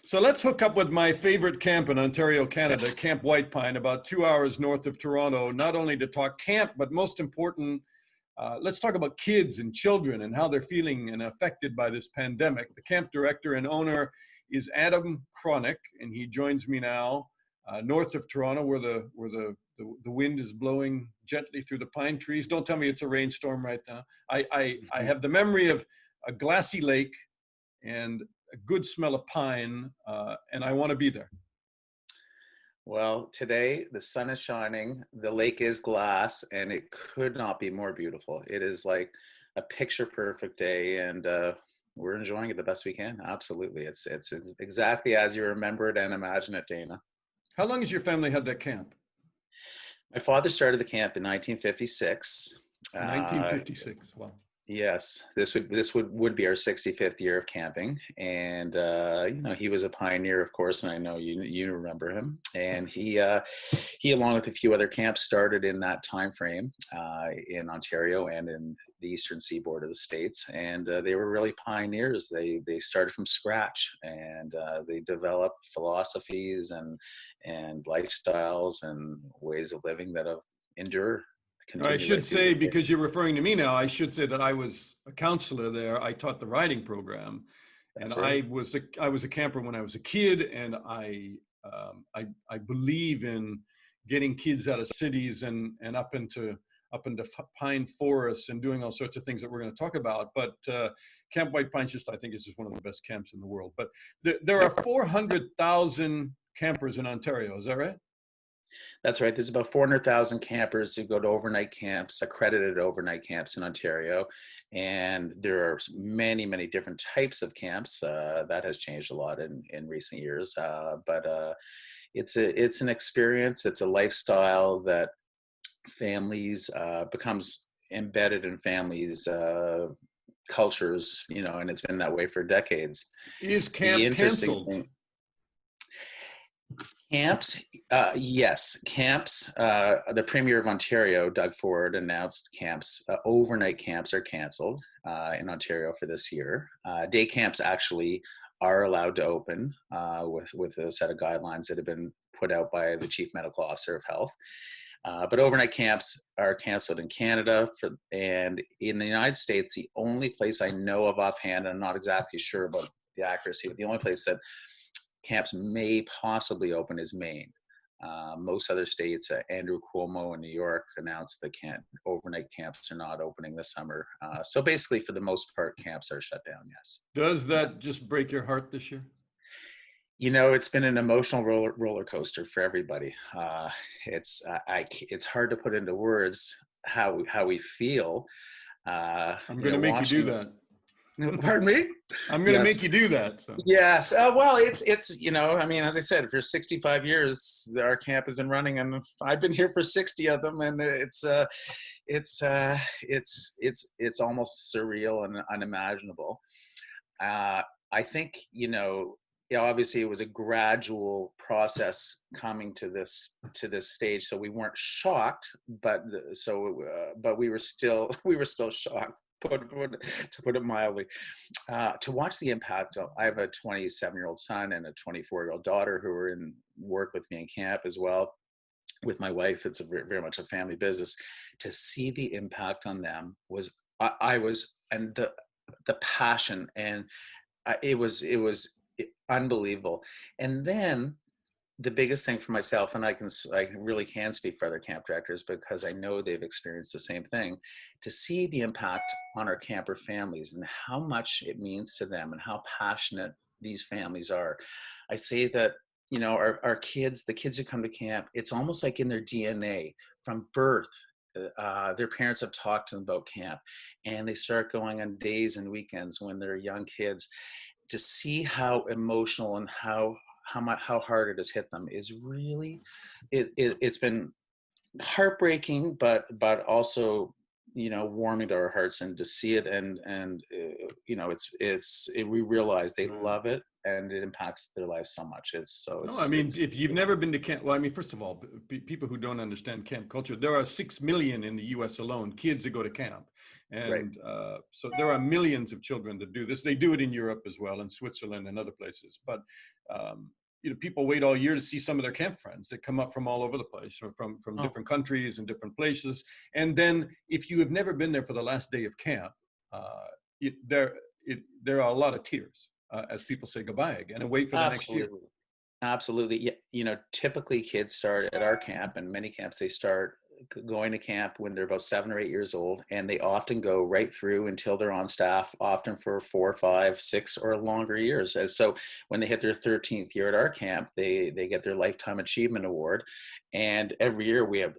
So let's hook up with my favorite camp in Ontario, Canada, Camp White Pine, about 2 hours north of Toronto, not only to talk camp, but most important, let's talk about kids and children and how they're feeling and affected by this pandemic. The camp director and owner is Adam Cronick, and he joins me now north of Toronto, where the wind is blowing gently through the pine trees. Don't tell me it's a rainstorm right now. I have the memory of a glassy lake and a good smell of pine, and I want to be there. Well, today the sun is shining, the lake is glass, and it could not be more beautiful. It is like a picture perfect day, and we're enjoying it the best we can. Absolutely. It's exactly as you remember it and imagine it, Dana. How long has your family had that camp? My father started the camp in 1956. 1956. Wow. Yes, this would be our 65th year of camping, and he was a pioneer, of course, and I know you remember him. And he along with a few other camps started in that time frame in Ontario and in the eastern seaboard of the states, and they were really pioneers. They started from scratch, and they developed philosophies and lifestyles and ways of living that have endured. I should say, because you're referring to me now, I should say that I was a counselor there. I taught the riding program, and That's right. I was a camper when I was a kid, and I believe in getting kids out of cities and up into pine forests and doing all sorts of things that we're going to talk about. But Camp White Pines I think is just one of the best camps in the world. But there are 400,000 campers in Ontario. Is that right? That's right. There's about 400,000 campers who go to overnight camps, accredited overnight camps in Ontario. And there are many, many different types of camps. That has changed a lot in recent years. But it's an experience. It's a lifestyle that families becomes embedded in families' cultures, and it's been that way for decades. Is The camp interesting canceled? thing, camps, yes, camps. The Premier of Ontario, Doug Ford, announced camps, overnight camps are canceled in Ontario for this year. Day camps actually are allowed to open with a set of guidelines that have been put out by the Chief Medical Officer of Health. But overnight camps are canceled in Canada, and in the United States, the only place I know of offhand, and I'm not exactly sure about the accuracy, but the only place that camps may possibly open is Maine. Most other states, Andrew Cuomo in New York announced the overnight camps are not opening this summer. So basically, for the most part, camps are shut down, yes. Does that just break your heart this year? It's been an emotional roller coaster for everybody. It's hard to put into words how we feel. I'm going to make you do that. Pardon me? I'm going to make you do that. So. Yes. Well, it's I mean, as I said, for 65 years, our camp has been running, and I've been here for 60 of them, and it's almost surreal and unimaginable. I think, obviously it was a gradual process coming to this stage, so we weren't shocked, but we were still shocked. To put it mildly, to watch the impact. I have a 27-year-old son and a 24-year-old daughter who are in work with me in camp as well. With my wife, it's very much a family business. To see the impact on them was, and the passion, and it was unbelievable. And then the biggest thing for myself, and I really can speak for other camp directors because I know they've experienced the same thing, to see the impact on our camper families and how much it means to them and how passionate these families are. I say that, our kids, the kids who come to camp, it's almost like in their DNA from birth. Their parents have talked to them about camp, and they start going on days and weekends when they're young kids. To see how emotional and how hard it has hit them is really, it's been heartbreaking, but also, warming to our hearts, and to see it, and we realize they love it, it impacts their lives so much. No, I mean, if you've never been to camp, well, I mean, first of all, people who don't understand camp culture, there are 6 million in the US alone, kids that go to camp. right. And so there are millions of children that do this. They do it in Europe as well, in Switzerland and other places. But, people wait all year to see some of their camp friends that come up from all over the place, or from Oh, different countries and different places. And then if you have never been there for the last day of camp, uh, there are a lot of tears as people say goodbye again and wait for the next year. absolutely. Absolutely. Yeah. Typically kids start at our camp, and many camps, they start going to camp when they're about 7 or 8 years old, and they often go right through until they're on staff, often for 4, 5, 6 or longer years. And so when they hit their 13th year at our camp, they get their Lifetime Achievement Award. And every year we have,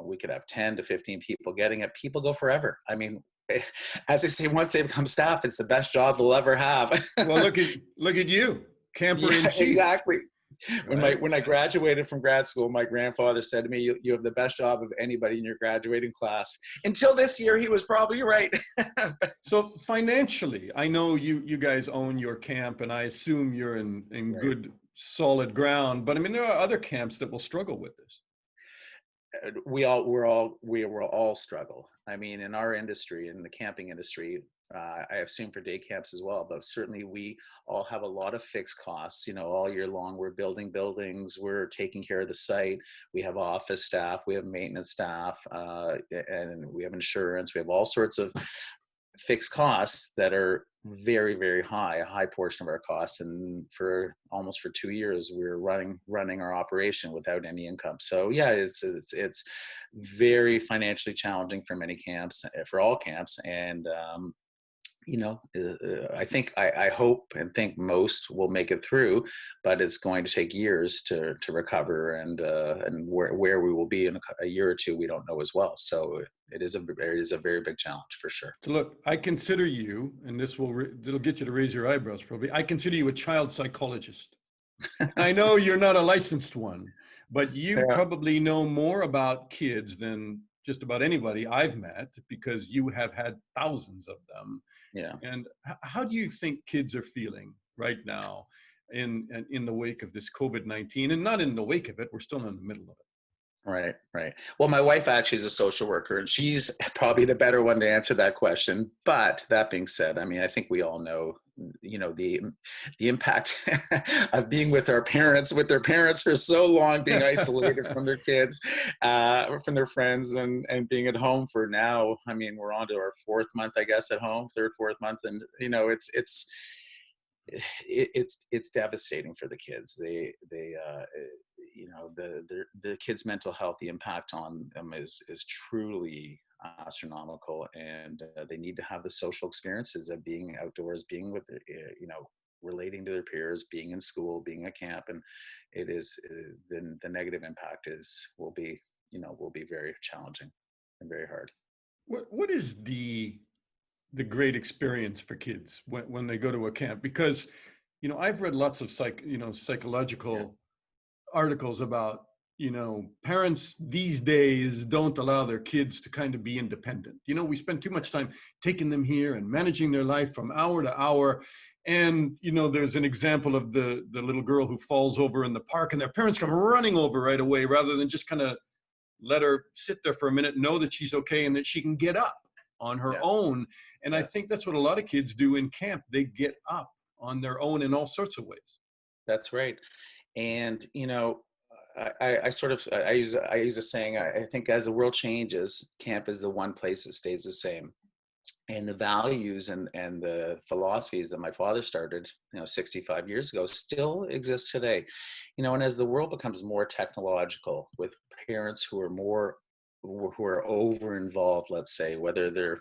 we could have 10 to 15 people getting it. People go forever. I mean, as they say, once they become staff, it's the best job they'll ever have. Well, look at you, camper in Yeah, chief, exactly. right? When I graduated from grad school, my grandfather said to me, you have the best job of anybody in your graduating class. Until this year, he was probably right. So financially, I know you guys own your camp, and I assume you're in Right. good solid ground. But I mean, there are other camps that will struggle with this. We will all struggle. I mean, in our industry, in the camping industry, I assume for day camps as well, but certainly we all have a lot of fixed costs. All year long, we're building buildings, we're taking care of the site. We have office staff, we have maintenance staff, and we have insurance. We have all sorts of fixed costs that are very, very high, a high portion of our costs. And for almost for 2 years, we were running our operation without any income. So yeah, it's very financially challenging for many camps, for all camps. And I hope and think most will make it through, but it's going to take years to recover, and where we will be in a year or two, we don't know as well. So it is a very big challenge for sure. So look, I consider you, and it'll get you to raise your eyebrows probably. I consider you a child psychologist. I know you're not a licensed one, but you Yeah. probably know more about kids than just about anybody I've met, because you have had thousands of them. Yeah. And how do you think kids are feeling right now in the wake of this COVID-19? And not in the wake of it, we're still in the middle of it. Right, right. Well, my wife actually is a social worker, and she's probably the better one to answer that question. But that being said, I mean, I think we all know, the impact of being with their parents for so long, being isolated from their kids, from their friends, and being at home for now. I mean, we're on to our 4th month, I guess, at home, 3rd, 4th month, and it's devastating for the kids. The kids' mental health, the impact on them is truly astronomical, and they need to have the social experiences of being outdoors, being with relating to their peers, being in school, being at camp. And it is the negative impact will be very challenging and very hard. What is the great experience for kids when they go to a camp? Because I've read lots of Yeah. psychological articles about parents these days don't allow their kids to kind of be independent. We spend too much time taking them here and managing their life from hour to hour. And there's an example of the little girl who falls over in the park, and their parents come running over right away, rather than just kind of let her sit there for a minute, know that she's okay and that she can get up on her Yeah. own. And I Yeah. think that's what a lot of kids do in camp. They get up on their own in all sorts of ways. That's right. And I use a saying. I think as the world changes, camp is the one place that stays the same. And the values and the philosophies that my father started 65 years ago still exist today. And as the world becomes more technological, with parents who are over involved, let's say, whether they're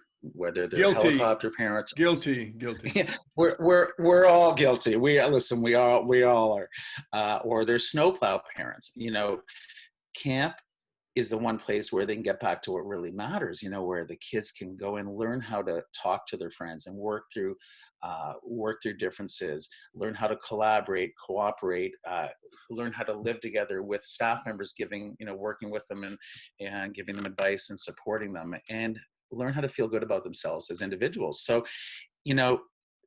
Guilty, helicopter parents. guilty. Yeah, we're all guilty. We all are, or they're snowplow parents. Camp is the one place where they can get back to what really matters. Where the kids can go and learn how to talk to their friends and work through differences, learn how to collaborate, cooperate, learn how to live together with staff members, working with them and giving them advice and supporting them, and learn how to feel good about themselves as individuals. So, you know,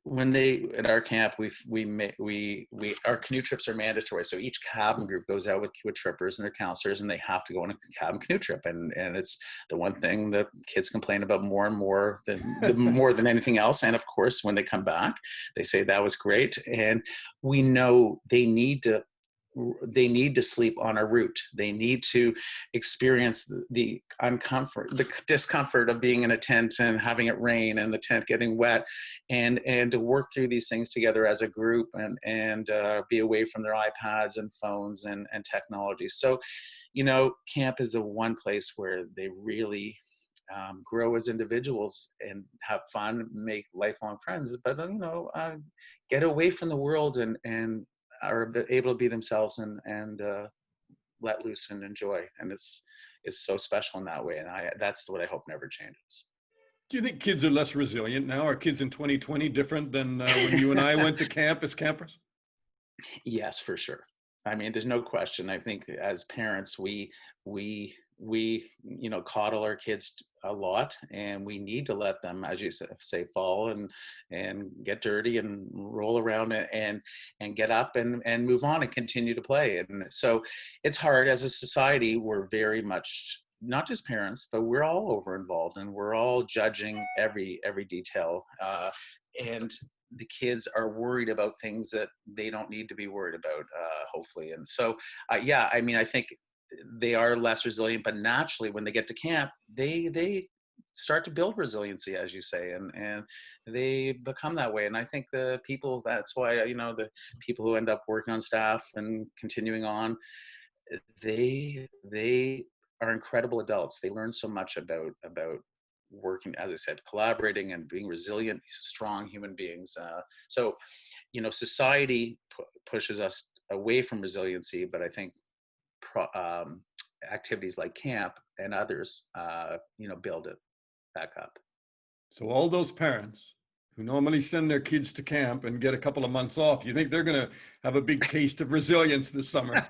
when they at our camp we our canoe trips are mandatory, so each cabin group goes out with trippers and their counselors, and they have to go on a cabin canoe trip, and it's the one thing that kids complain about more and more than anything else. And of course, when they come back, they say that was great, and we know they need to sleep on a route. They need to experience the discomfort of being in a tent and having it rain and the tent getting wet, and to work through these things together as a group, and be away from their iPads and phones and technology. So, camp is the one place where they really grow as individuals and have fun, make lifelong friends, but get away from the world and are able to be themselves and let loose and enjoy. And it's so special in that way. And that's what I hope never changes. Do you think kids are less resilient now? Are kids in 2020 different than when you and I went to camp as campers? Yes, for sure. I mean, there's no question. I think as parents, we coddle our kids a lot, and we need to let them, as you say, fall and get dirty and roll around and get up and move on and continue to play. And so it's hard as a society. We're very much, not just parents, but we're all over involved, and we're all judging every detail. And the kids are worried about things that they don't need to be worried about, hopefully. And so, yeah, I mean, I think they are less resilient, but naturally when they get to camp, they start to build resiliency, as you say, and they become that way. And I think that's why, the people who end up working on staff and continuing on, they are incredible adults. They learn so much about working, as I said, collaborating and being resilient, strong human beings. So, society pushes us away from resiliency, but I think activities like camp and others, build it back up. So all those parents who normally send their kids to camp and get a couple of months off, you think they're going to have a big taste of resilience this summer?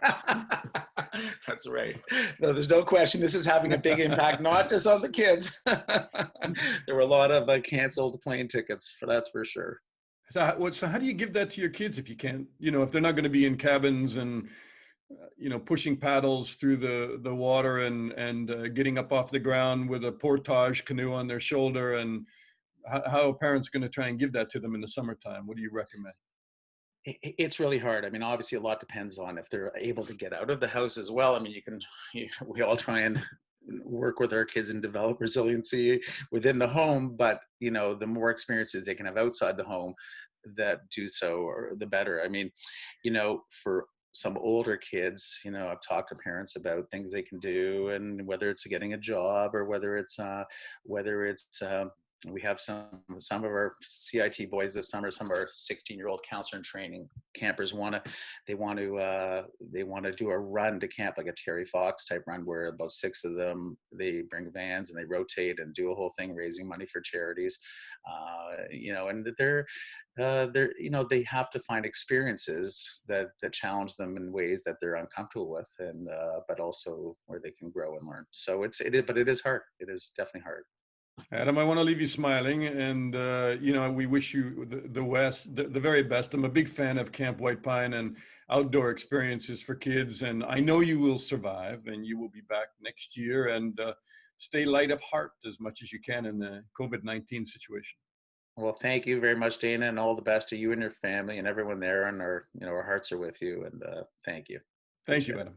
That's right. No, there's no question. This is having a big impact, not just on the kids. There were a lot of canceled plane tickets, that's for sure. So how do you give that to your kids if you can't, if they're not going to be in cabins and, pushing paddles through the water and getting up off the ground with a portage canoe on their shoulder, and how are parents going to try and give that to them in the summertime? What do you recommend? It's really hard. I mean, obviously a lot depends on if they're able to get out of the house as well. I mean, we all try and work with our kids and develop resiliency within the home, but the more experiences they can have outside the home that do so, or the better. I mean, for some older kids, I've talked to parents about things they can do, and whether it's getting a job or whether it's we have some of our CIT boys this summer, some of our 16-year-old counselor in training campers they want to do a run to camp, like a Terry Fox type run, where about 6 of them, they bring vans and they rotate and do a whole thing raising money for charities. And they have to find experiences that challenge them in ways that they're uncomfortable with, and but also where they can grow and learn. So but it is hard. It is definitely hard. Adam, I want to leave you smiling, and we wish you the very best. I'm a big fan of Camp White Pine and outdoor experiences for kids, and I know you will survive, and you will be back next year, and stay light of heart as much as you can in the COVID-19 situation. Well, thank you very much, Dana, and all the best to you and your family and everyone there. And our hearts are with you. And thank you. Thank you, Adam.